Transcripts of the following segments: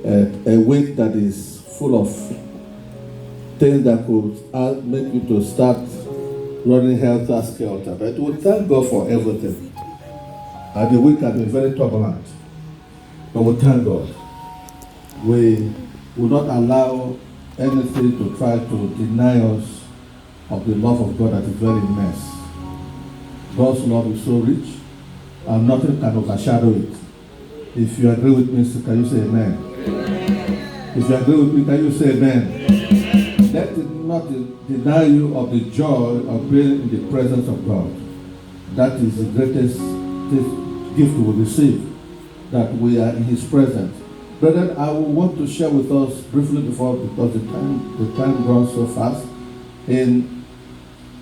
a week that is full of things that could make you to start running helter skelter. But we thank God for everything. And the week has been very turbulent. But we thank God. We will not allow anything to try to deny us of the love of God that is very immense. God's love is so rich, and nothing can overshadow it. If you agree with me, can you say amen? Amen. If you agree with me, can you say amen? Amen. Let it not deny you of the joy of being in the presence of God. That is the greatest gift we will receive, that we are in His presence. Brethren, I will want to share with us briefly because the time runs so fast, in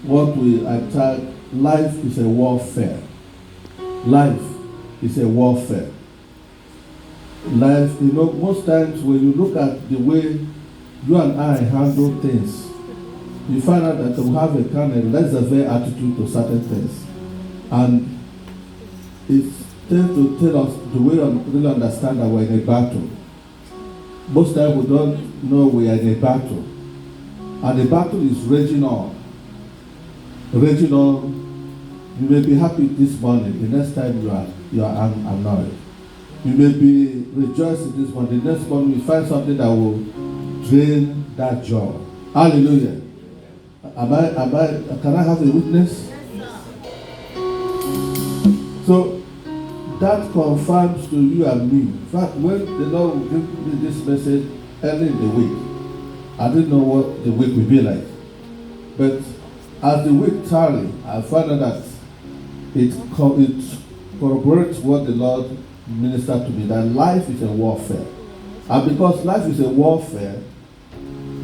what we tag life is a warfare. Life is a warfare. Life, most times when you look at the way you and I handle things, you find out that we have a kind of laissez-faire attitude to certain things. And it tends to tell us the way we really understand that we're in a battle. Most times we don't know we are in a battle. And the battle is raging on. Raging on. You may be happy this morning, the next time you are annoyed. You may be rejoicing this morning, the next morning you find something that will drain that joy. Hallelujah. Can I have a witness? So that confirms to you and me. In fact, when the Lord gave me this message early in the week, I didn't know what the week would be like. But as the week tarried, I found out that it corroborates what the Lord ministered to me, that life is a warfare. And because life is a warfare,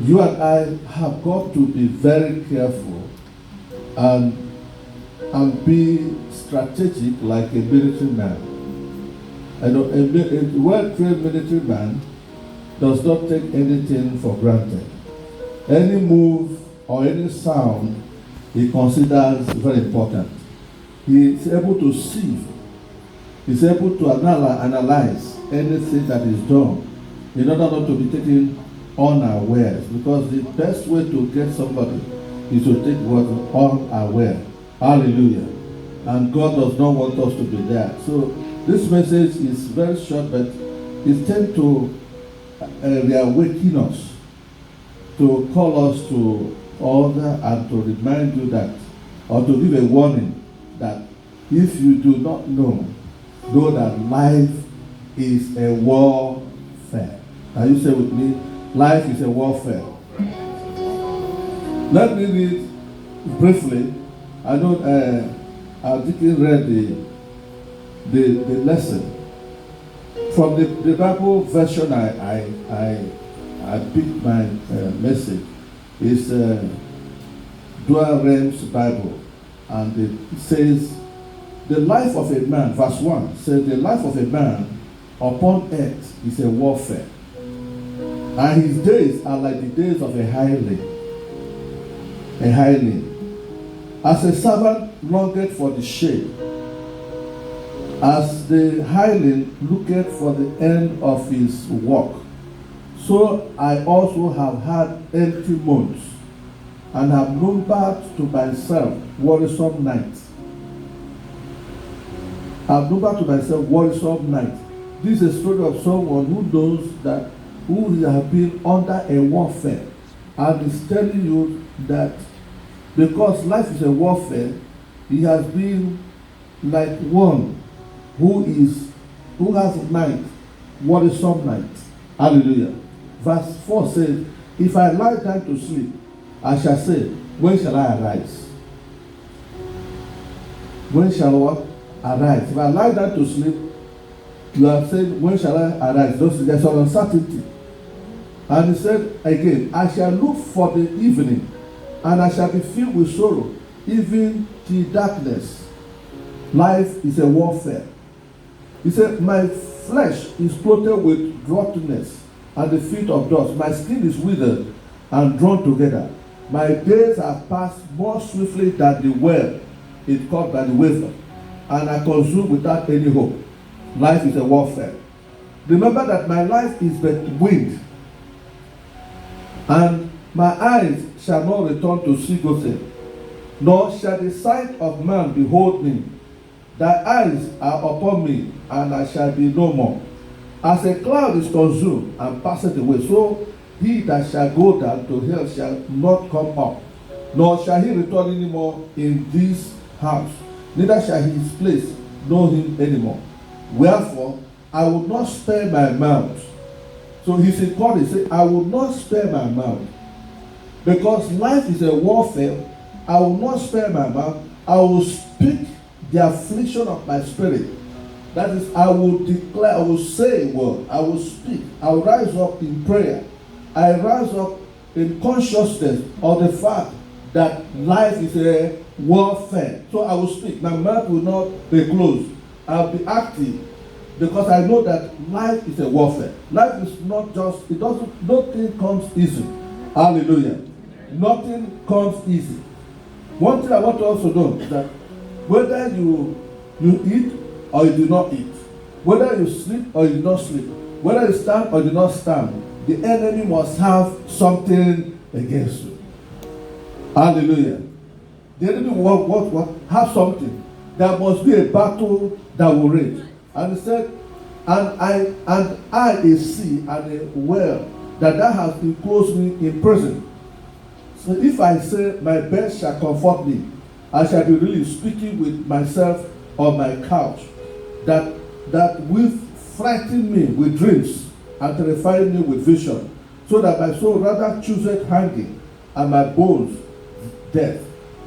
you and I have got to be very careful and be strategic like a military man. A well-trained military man does not take anything for granted. Any move or any sound he considers very important. He is able to see, he is able to analyze anything that is done in order not to be taken unawares, because the best way to get somebody is to take what unaware. Hallelujah. And God does not want us to be there. So this message is very short, but it tends to reawaken us, to call us to order and to remind you that, or to give a warning that if you do not know that life is a warfare. Can you say with me, life is a warfare? Let me read briefly. I know our deacon read the lesson from the Bible version. I picked my message. It's Dual Realms Bible, and it says, the life of a man, verse 1 says, the life of a man upon earth is a warfare, and his days are like the days of a hireling. A hireling. As a servant longeth for the shade, as the hireling looketh for the end of his work, so I also have had empty months, and have numbered to myself worrisome nights. I've numbered to myself worrisome nights. This is a story of someone who knows that, who has been under a warfare, and is telling you that because life is a warfare, he has been like one who has night, worrisome night. Hallelujah. Verse 4 says, if I lie down to sleep, I shall say, when shall I arise? When shall I arise? If I lie down to sleep, you are saying, when shall I arise? There's an uncertainty. And he said again, I shall look for the evening, and I shall be filled with sorrow, even till darkness. Life is a warfare. He said, my flesh is clothed with rottenness and the feet of dust. My skin is withered and drawn together. My days have passed more swiftly than the well is caught by the wafer, and I consume without any hope. Life is a warfare. Remember that my life is but wind, and my eyes shall not return to see Goshen, nor shall the sight of man behold me. Thy eyes are upon me, and I shall be no more. As a cloud is consumed and passeth away, so he that shall go down to hell shall not come up, nor shall he return any more in this house, neither shall his place know him any more. Wherefore, I will not spare my mouth. So he's encouraged, he said, I will not spare my mouth. Because life is a warfare, I will not spare my mouth. I will speak the affliction of my spirit. That is, I will declare, I will say a word, I will speak, I will rise up in prayer. I rise up in consciousness of the fact that life is a warfare. So I will speak. My mouth will not be closed. I'll be active because I know that life is a warfare. Life is not just, nothing comes easy. Hallelujah. Nothing comes easy. One thing I want to also know is that whether you eat or you do not eat, whether you sleep or you do not sleep, whether you stand or do not stand, the enemy must have something against you. Hallelujah. The enemy will have something. There must be a battle that will rage. And he said, and I a sea and a well that thou hast enclosed me in prison. So if I say my bed shall comfort me, I shall be really speaking with myself on my couch, that will frighten me with dreams and terrify me with vision, so that my soul rather chooseth hanging, and my bones death.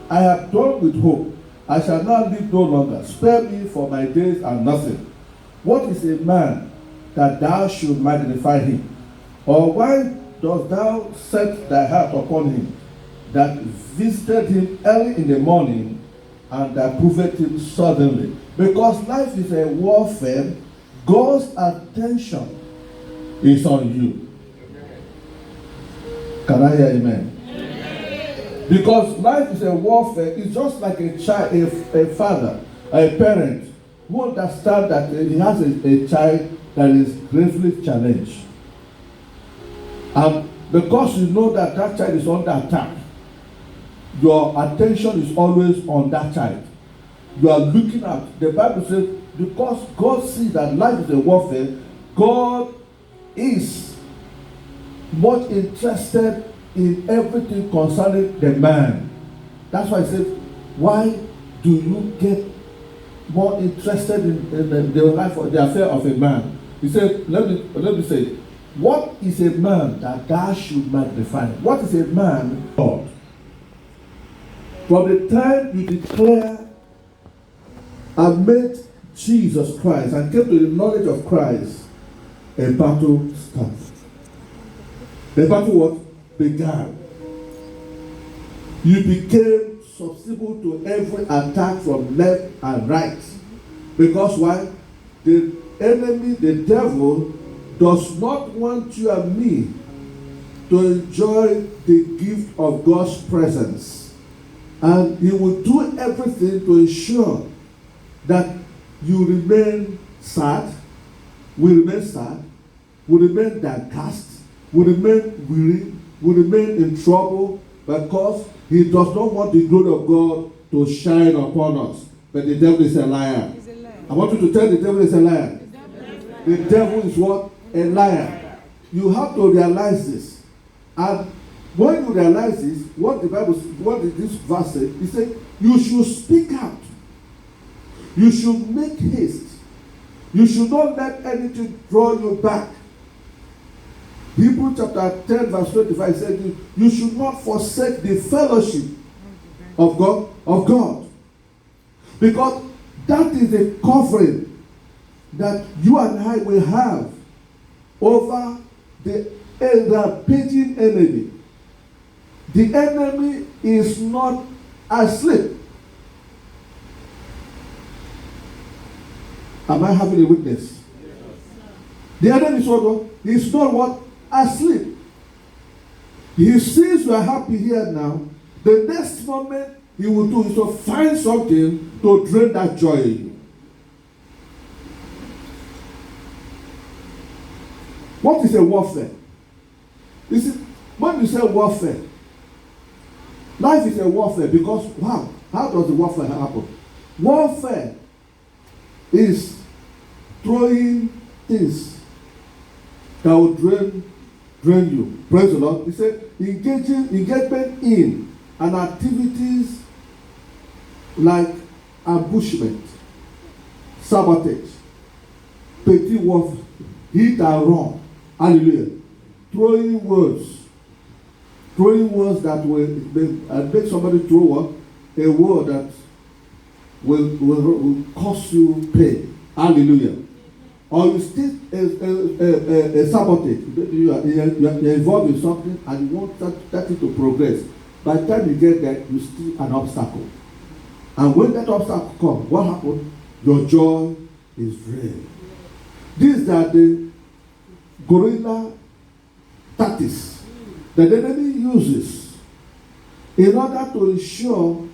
I have done with hope. I shall not live no longer. Spare me, for my days are nothing. What is a man that thou should magnify him? Or why dost thou set thy heart upon him, that visited him early in the morning, and that proved him suddenly? Because life is a warfare, God's attention is on you. Can I hear amen? Because life is a warfare. It's just like a child, a father, a parent who understands that he has a child that is gravely challenged. And because you know that that child is under attack, your attention is always on that child. You are looking at, the Bible says, because God sees that life is a warfare, God is much interested in everything concerning the man. That's why he said, why do you get more interested in the life or the affair of a man? He said, let me say, what is a man that thou should magnify? What is a man? God. From the time you declare and met Jesus Christ and came to the knowledge of Christ, a battle starts. The battle what? Began. You became susceptible to every attack from left and right. Because why? The enemy, the devil, does not want you and me to enjoy the gift of God's presence. And he will do everything to ensure that you remain sad, we remain downcast, we remain weary, we remain in trouble, because he does not want the glory of God to shine upon us. But the devil is a liar. I want you to tell the devil is a liar. The devil is what? A liar. You have to realize this. And when you realize this, what did this verse say? He said, you should speak out. You should make haste. You should not let anything draw you back. Hebrews chapter 10 verse 25 said, you should not forsake the fellowship of God. Because that is a covering that you and I will have over the rampaging enemy. The enemy is not asleep. Am I having a witness? The enemy is what? He's not what? Asleep. He sees you are happy here now. The next moment he will do is to find something to drain that joy in you. What is a warfare? You see, when you say warfare, life is a warfare because, wow, how does the warfare happen? Warfare is throwing things that will drain you. Praise the Lord. He said, engagement in and activities like ambushment, sabotage, petty warfare, hit and run. Hallelujah. Throwing words that will make somebody throw what? A word that will cause you pain. Hallelujah. Or you still a sabotage. You're involved in something and you want that thing to progress. By the time you get there, you still an obstacle. And when that obstacle comes, what happens? Your joy is drained. These are the guerrilla tactics that the enemy uses in order to ensure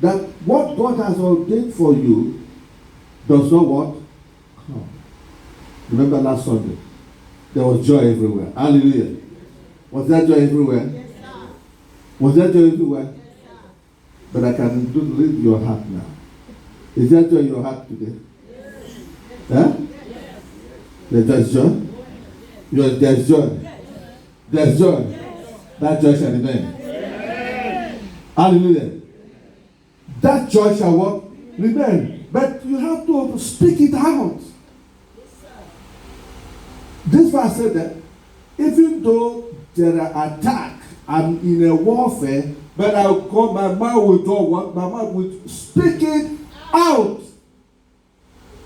that what God has ordained for you does not what? Come. Remember last Sunday, there was joy everywhere. Hallelujah. Was there joy everywhere? Yes, sir. Was there joy everywhere? Yes, sir. But I can read your heart now. Is there joy in your heart today? Yes. Huh? Yes. There's joy? There's joy. There's joy. That joy shall remain. Hallelujah. That joy shall what? Remain. But you have to speak it out. This verse said that even though there are attacks, I'm in a warfare, but I'll call my mouth will do what? My mouth will speak it out.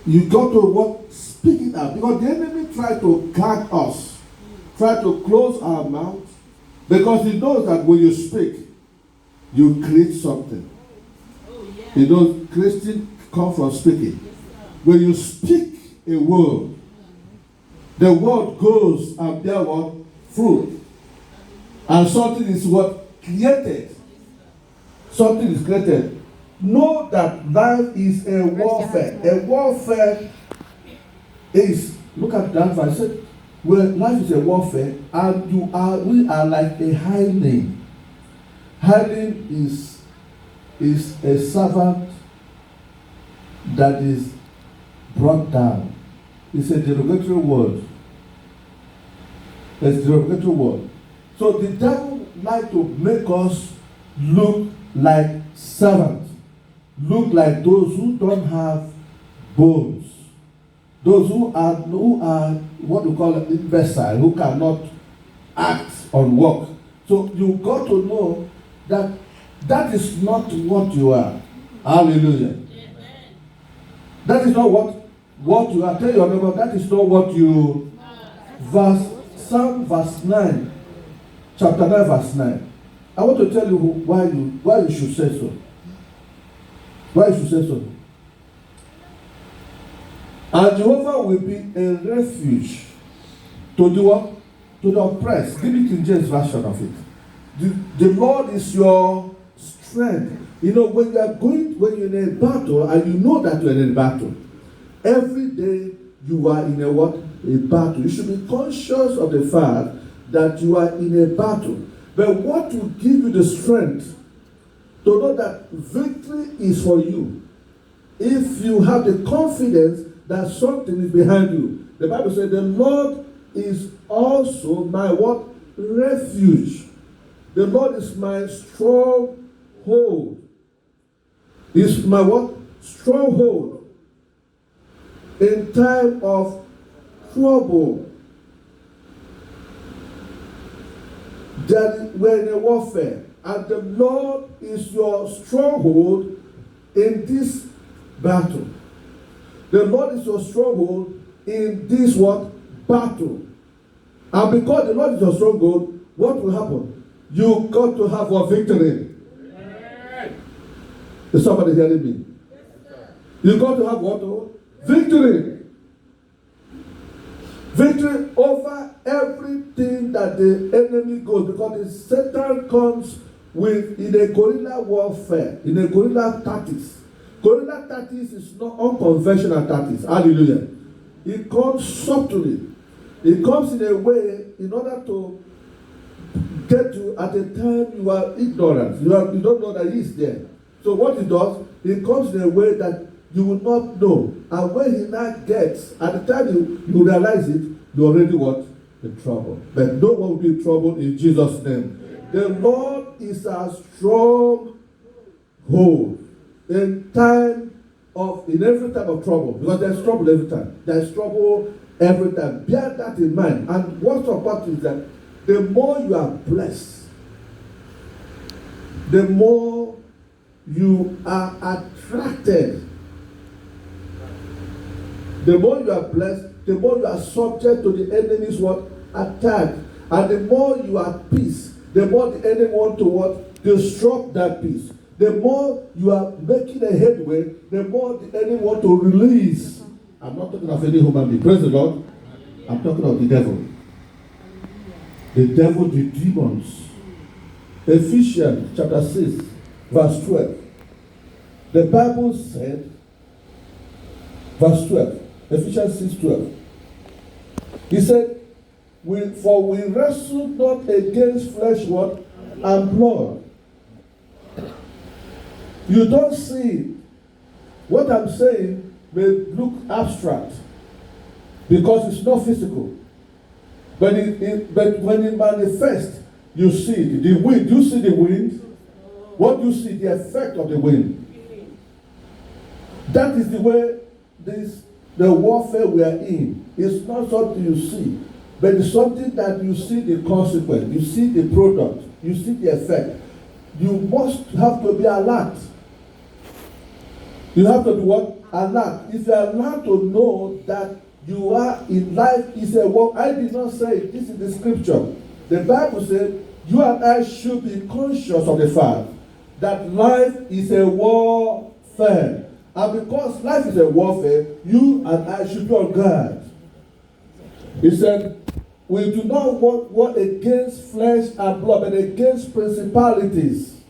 You got to what? Speak it out. Because the enemy tried to gag us, try to close our mouth, because he knows that when you speak, you create something. You know, Christians come from speaking. When you speak a word, the word goes and bear what? Fruit. And something is what? Created. Something is created. Know that life is a warfare. A warfare is, look at that verse. I said, well, life is a warfare, and we are like a hireling. Hireling is a servant that is brought down. It's a derogatory word. It's a derogatory word. So the devil like to make us look like servants, look like those who don't have bones, those who are what we call imbecile, who cannot act or work. So you got to know that that is not what you are. Hallelujah. Amen. That is not what you are. Tell your neighbor, that is not what you. Psalm verse 9, chapter 9, verse 9. I want to tell you why you should say so. Why you should say so. And Jehovah will be a refuge to the what? To the oppressed. Give me King James version of it. The Lord is your strength. You know, when you're in a battle and you know that you're in a battle, every day you are in a what? A battle. You should be conscious of the fact that you are in a battle. But what will give you the strength to know that victory is for you? If you have the confidence that something is behind you. The Bible says the Lord is also my what? Refuge. The Lord is my stronghold. Is my what? Stronghold. In time of trouble. That we're in a warfare. And the Lord is your stronghold in this battle. The Lord is your stronghold in this what? Battle. And because the Lord is your stronghold, what will happen? You got to have a victory. Is somebody hearing me? You got to have what? Victory. Victory over everything that the enemy goes, because the Satan comes with in a guerrilla warfare, in a guerrilla tactics. Guerrilla tactics is not unconventional tactics. Hallelujah. It comes subtly. It comes in a way in order to get you at a time you are ignorant. You don't know that he is there. So what it does, it comes in a way that you will not know. And when he now gets, at the time you realize it, you're already what? In trouble. But no one will be in trouble in Jesus' name. The Lord is a strong hold in every time of trouble. Because there's trouble every time. There's trouble every time. Bear that in mind. And what's about is that the more you are blessed, the more you are attracted. The more you are blessed, the more you are subject to the enemy's what? Attack. And the more you are at peace, the more the enemy want to what? Disrupt that peace. The more you are making a headway, the more the enemy want to release. I'm not talking of any human being. Praise the Lord. I'm talking of the devil. The devil, the demons. Ephesians chapter 6, verse 12. The Bible said, verse 12, Ephesians 6:12. He said, for we wrestle not against flesh, what? And blood. You don't see what I'm saying may look abstract because it's not physical. But when it manifests, you see the wind. You see the wind. What do you see? The effect of the wind. That is the way the warfare we are in. It's not something you see, but it's something that you see the consequence. You see the product. You see the effect. You must have to be alert. You have to be what? Alert. If you are alert to know that you are in life is a war. I did not say it. This is the scripture. The Bible said you and I should be conscious of the fact that life is a warfare. And because life is a warfare, you and I should be on guard. He said, we do not war against flesh and blood, but against principalities.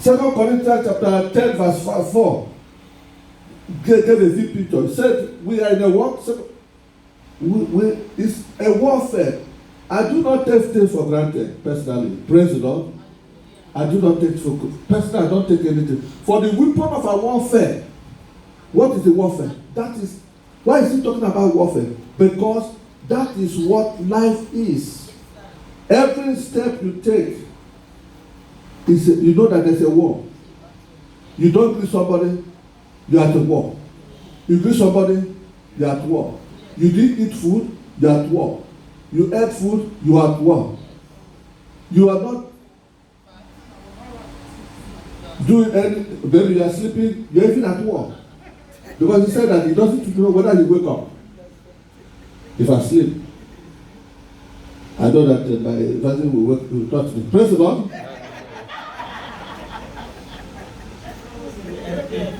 2 Corinthians chapter 10, verse 4 gave a vivid picture. He said, we are in a war. It's a warfare. I do not take things for granted, personally. Praise the Lord. I do not take for personally, I don't take anything. For the weapon of our warfare. What is the warfare? That is, why is he talking about warfare? Because that is what life is. Every step you take, you know that there's a war. You don't greet somebody, you're at a war. You greet somebody, you're at war. You didn't eat food, you're at war. You ate food, you're at war. You are not doing anything, then you are sleeping, you're even at war. Because he said that he doesn't know whether you wake up. If I sleep, I know that my person will touch me. Praise the Lord.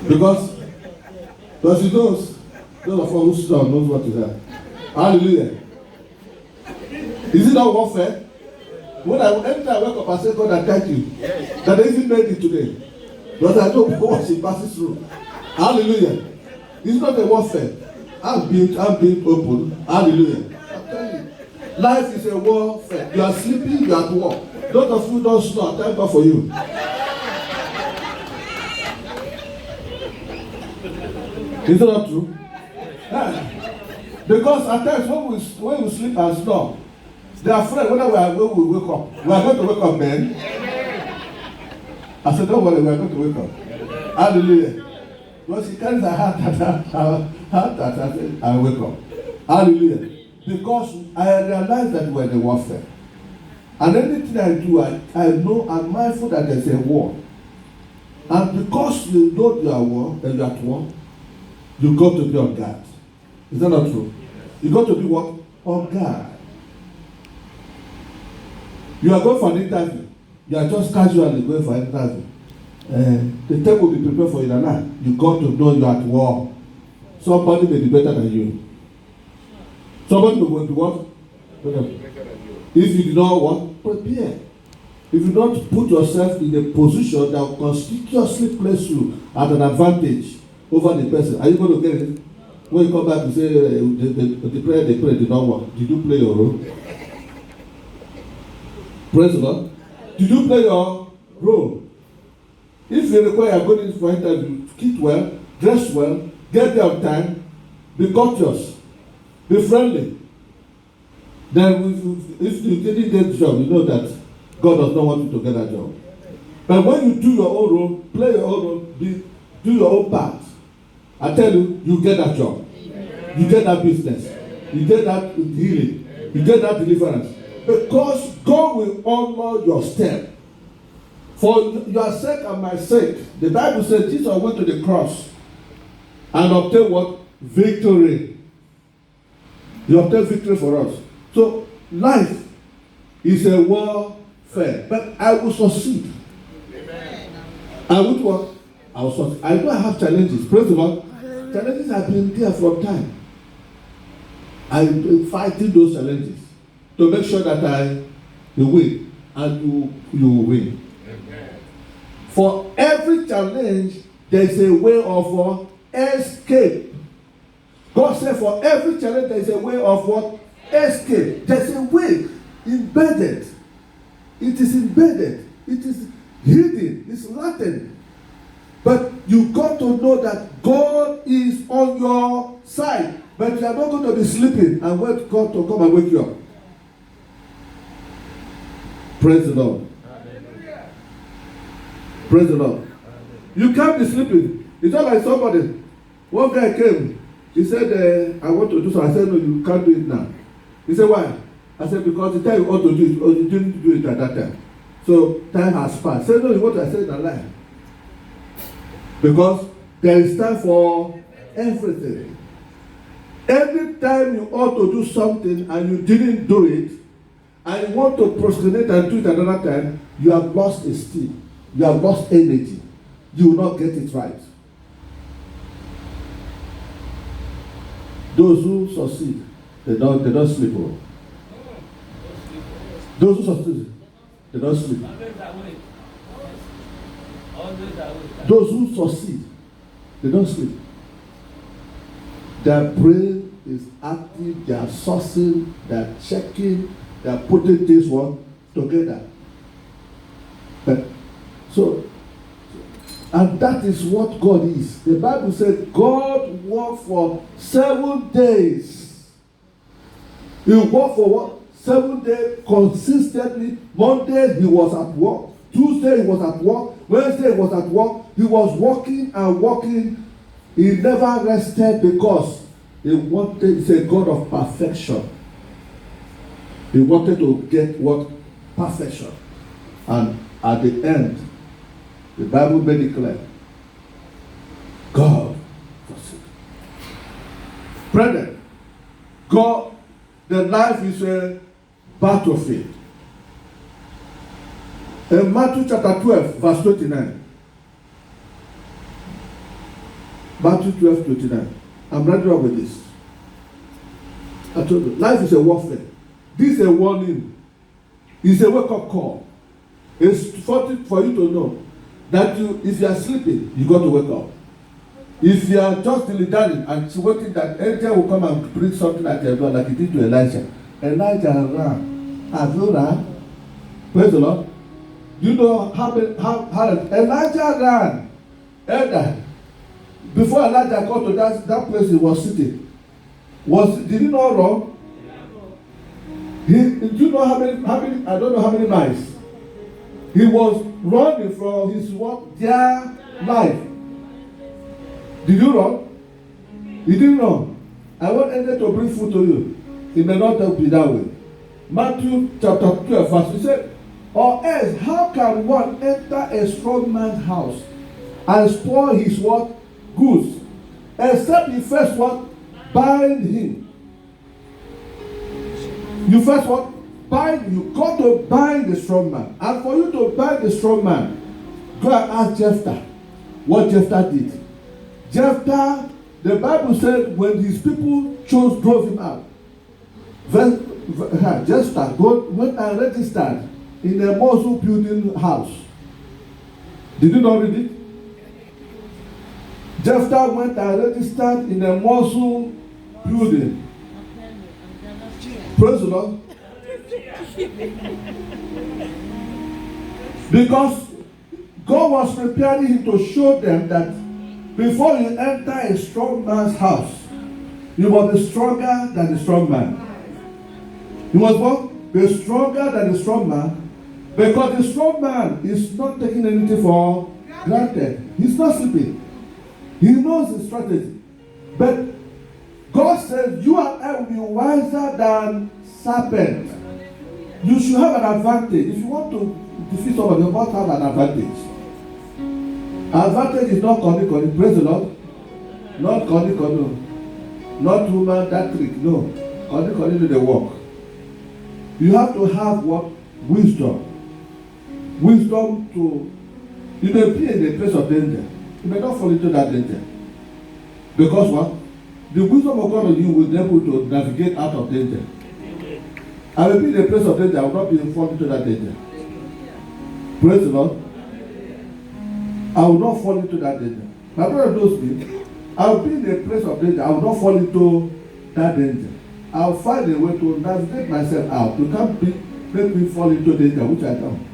Because he knows, those of us who strong knows what is that. Hallelujah. Is it not warfare? Anytime I wake up, I say, God, I thank you that I even made it today. But I know what she passes through. Hallelujah. It's not a warfare. I'm being open. Hallelujah. I'm telling you. Life is a warfare. You are sleeping, you are at war. Those of you don't snore. Thank God for you. Is that not true? Yeah. Because at times when we sleep and snore, they are afraid when we wake up. We are going to wake up, man. I said, don't worry, we are going to wake up. Hallelujah. Because he carries a heart attack and wake up. Hallelujah. Because I realized that we're in a warfare. And anything I do, I know I'm mindful that there's a war. And because you know you are at war, you got to be on guard. Is that not true? You got to be what? On guard. You are going for an interview. You are just casually going for an interview. The table will be prepared for you now. You got to know you are at war. Somebody may be better than you. Somebody will be what? If you do not want, prepare. If you don't put yourself in a position that will conspicuously place you at an advantage over the person, are you going to get it? When you come back, you say the prayer they pray did not work. Did you play your role? Praise the Lord. Did you play your role? If you require going for interview, eat well, dress well, get there on time, be courteous, be friendly. Then if you didn't get the job, you know that God does not want you to get a job. But when you do your own role, play your own role, do your own part, I tell you, you get that job. You get that business. You get that healing. You get that deliverance. Because God will honor your step. For your sake and my sake, the Bible says Jesus went to the cross and obtained what? Victory. He obtained victory for us. So life is a warfare. But I will succeed. Amen. I will what? I will succeed. I know I have challenges. Praise the Lord. Challenges have been there from time. I'm fighting those challenges to make sure that I will win and you will win. Amen. For every challenge, there is a way of escape. God said for every challenge, there is a way of what? Escape. There is a way embedded. It is embedded. It is hidden. It's latent. But you got to know that God is on your side. But you are not going to be sleeping and wait God to come and wake you up. Praise the Lord. Hallelujah. Praise the Lord. You can't be sleeping. It's not like somebody. One guy came. He said, I want to do something. I said, no, you can't do it now. He said, why? I said, because the time you ought to do it, or you didn't do it at that time. So time has passed. I said, no, what I said is a lie. Because there is time for everything. Every time you ought to do something and you didn't do it, and you want to procrastinate and do it another time, you have lost esteem. You have lost energy. You will not get it right. Those who succeed, they don't sleep well. Those who succeed, they don't sleep. Those who succeed, they don't sleep. Their brain is active, they are sourcing, they are checking, they are putting this one together. But and that is what God is. The Bible said God worked for 7 days. He worked for what? 7 days consistently. Monday he was at work. Tuesday he was at work. Wednesday he was at work. He was working and working. He never rested because he's a God of perfection. He wanted to get what? Perfection. And at the end, the Bible made it clear. God was it. Brethren, God, the life is a battlefield. In Matthew chapter 12, verse 29. Matthew 12, 29. I'm right up with this. I told you, life is a warfare. This is a warning. It's a wake-up call. It's for you to know that if you are sleeping, you got to wake up. If you are just dilly-dallying and waiting that angel will come and bring something at your door like he did to Elijah. Elijah ran. Have you ran? Praise the Lord. You know how Elijah ran. Elder. Before Elijah got to that place he was sitting, did he not run? Do you know how many? I don't know how many miles. He was running for his dear life. Did you run? You didn't run. I want angel to bring food to you. It may not be that way. Matthew chapter 12, verse he said, or else how can one enter a strong man's house and spoil his goods, except he first bind him. You first bind. You got to bind the strong man. And for you to bind the strong man, go and ask Jephthah what Jephthah did. Jephthah, the Bible said when his people drove him out, Jephthah went and registered in a Mosul building house. Did you not read it? Jephthah went and registered in a Mosul building. Praise the Lord. Because God was preparing him to show them that before you enter a strong man's house, you must be stronger than the strong man. You must what? Be stronger than the strong man, because the strong man is not taking anything for granted. He's not sleeping. He knows his strategy. But God said, you and I will be wiser than serpents. You should have an advantage. If you want to defeat somebody, you must have an advantage. Advantage is not koni. Praise the Lord. Not koni. Not woman, that trick. No. Koni do the work. You have to have what? Wisdom. Wisdom to, you may be in a place of danger. You may not fall into that danger. Because what? The wisdom of God on you will enable you to navigate out of danger. I will be in a place of danger. I will not be fall into that danger. Praise the Lord. I will not fall into that danger. My brother knows me. I will be in a place of danger. I will not fall into that danger. I will find a way to navigate myself out. You can't make me fall into danger, which I don't.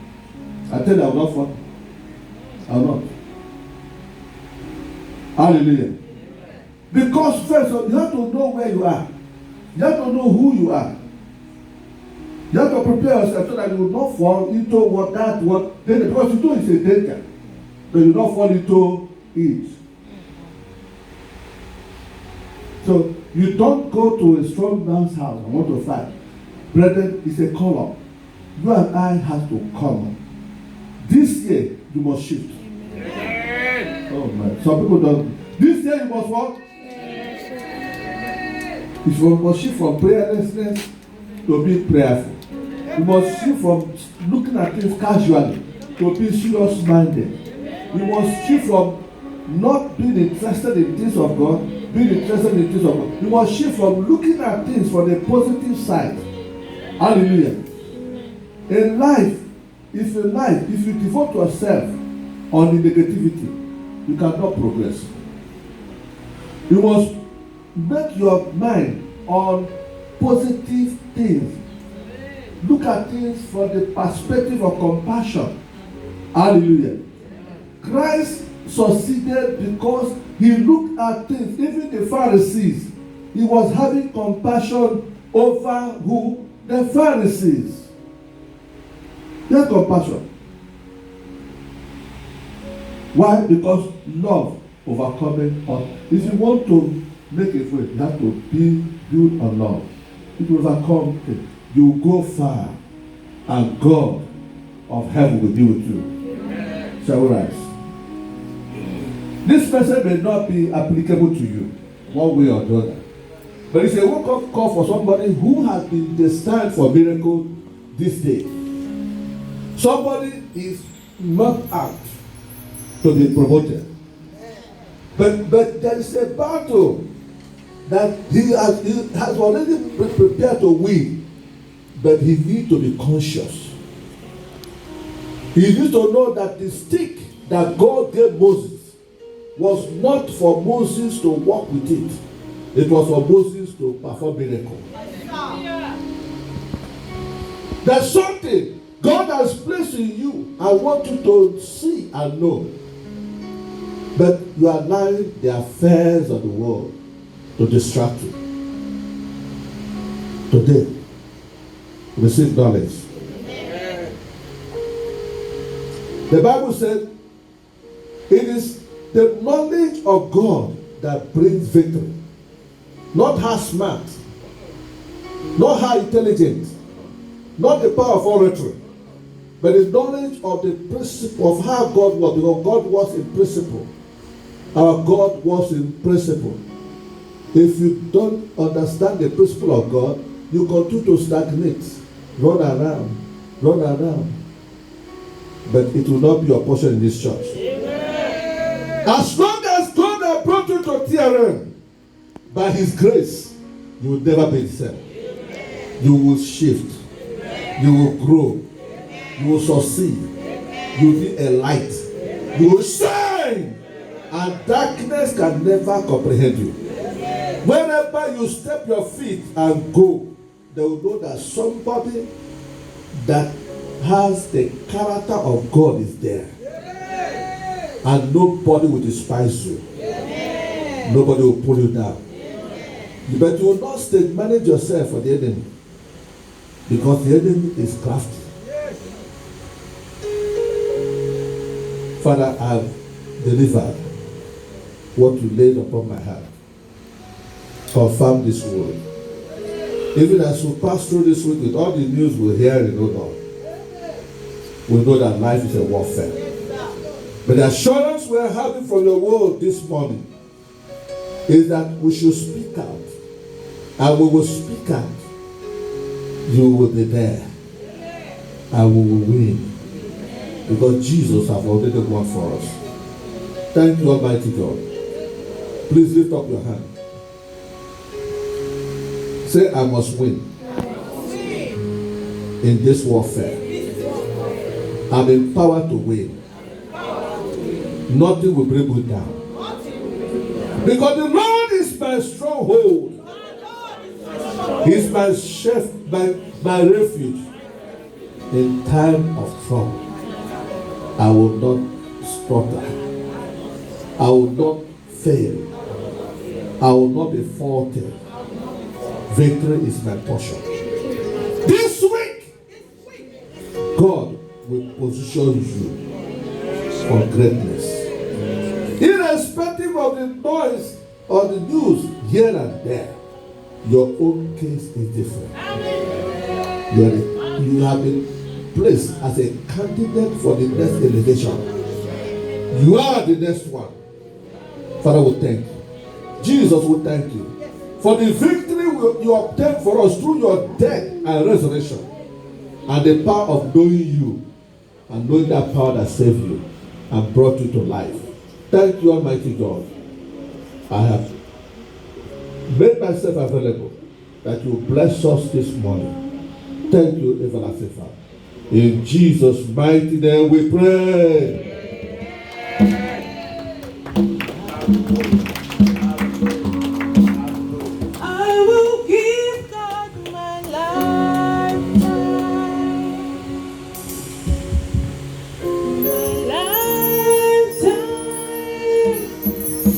I tell you, I will not fall. I will not. Hallelujah. Because first, you have to know where you are. You have to know who you are. You have to prepare yourself so that you will not fall into what danger. Because you know it's a danger. But you will not fall into it. So you don't go to a strong man's house and want to fight. Brethren, it's a call-up. You and I have to come. This year, you must shift. Amen. Oh man, some people don't. This year you must what? You must shift from prayerlessness to be prayerful. You must shift from looking at things casually to be serious-minded. You must shift from not being interested in things of God, being interested in things of God. You must shift from looking at things from the positive side. Hallelujah. In life, if you devote yourself on the negativity, you cannot progress. You must make your mind on positive things. Look at things from the perspective of compassion. Hallelujah. Christ succeeded because he looked at things. Even the Pharisees, he was having compassion over who? The Pharisees. He had compassion. Why? Because love overcoming all. If you want to make a friend, you have to build on love. It will overcome things. You will go far, and God of heaven will be with you. Amen. Shall we rise? This message may not be applicable to you, one way or the other. But it's a wake-up call for somebody who has been destined for miracle this day. Somebody is not out to be promoted. But there is a battle that he has already prepared to win. But he needs to be conscious. He needs to know that the stick that God gave Moses was not for Moses to walk with it. It was for Moses to perform miracles. There's something God has placed in you. I want you to see and know. But you are allowing the affairs of the world to distract you. Today, receive knowledge. Amen. The Bible said, it is the knowledge of God that brings victory. Not how smart, not how intelligent, not the power of oratory, but the knowledge of the principle of how God was. Because God was in principle. Our God was in principle. If you don't understand the principle of God, you continue to stagnate, run around. But it will not be your portion in this church. Amen. As long as God has brought you to TRM, by His grace, you will never be the same. Amen. You will shift. Amen. You will grow. Amen. You will succeed. Amen. You will be a light. Amen. You will shine. And darkness can never comprehend you. Wherever you step your feet and go, they will know that somebody that has the character of God is there. And nobody will despise you. Nobody will pull you down. But you will not stage manage yourself for the enemy. Because the enemy is crafty. Father, I have delivered what you laid upon my heart. Confirm this word. Even as we pass through this week with all the news we're hearing, oh Lord, we know that life is a warfare. But the assurance we're having from your word this morning is that we should speak out. And we will speak out. You will be there. And we will win. Because Jesus has already won for us. Thank you, Almighty God. Please lift up your hand. Say, I must win. In this warfare. I'm empowered to win. Nothing will bring me down. Because the Lord is my stronghold. He's my chef, my refuge. In time of trouble, I will not stutter. I will not fail. I will not be faulted. Victory is my portion. This week, God will position you for greatness. Irrespective of the noise or the news here and there, your own case is different. You have been placed as a candidate for the next elevation. You are the next one. Father will thank you. Jesus will thank you for the victory you obtained for us through your death and resurrection, and the power of knowing you and knowing that power that saved you and brought you to life. Thank you, Almighty God. I have made myself available that you bless us this morning. Thank you, everlasting Father. In Jesus' mighty name we pray.